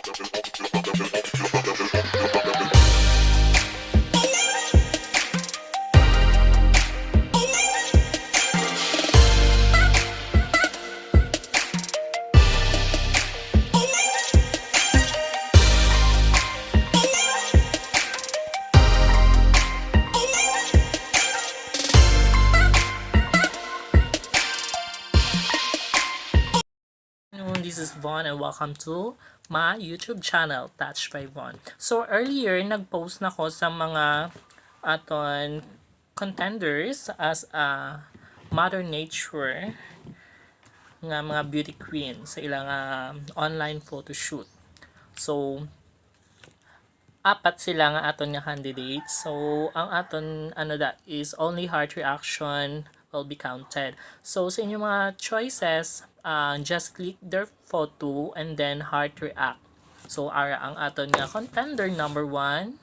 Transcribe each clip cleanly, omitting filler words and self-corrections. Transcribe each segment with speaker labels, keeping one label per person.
Speaker 1: This is Von and welcome to my YouTube channel, Touch by Von. So earlier, nag-post na ko sa mga aton contenders as a Mother Nature nga mga beauty queen sa ilang online photoshoot. So apat sila nga aton nga candidates. So ang aton is only heart reaction will be counted. So sa inyong mga choices, just click their photo and then heart react. So ara ang aton nga contender number 1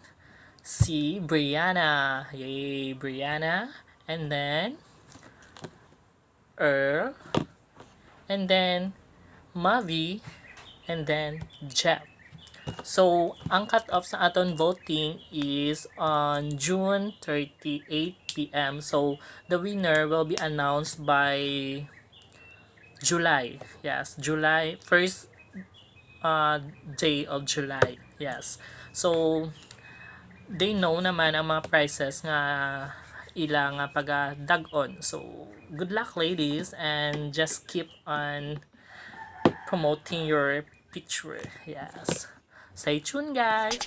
Speaker 1: si Brianna. Yay, Brianna. And then Earl, and then Mavi, and then Jeff. So, ang cut-off sa aton voting is on June 38 p.m. So, the winner will be announced by July. Yes, July, first day of July. Yes. So, they know naman ang mga prizes nga ilang pag-dag-on. So, good luck ladies and just keep on promoting your picture. Yes. Stay tuned, guys.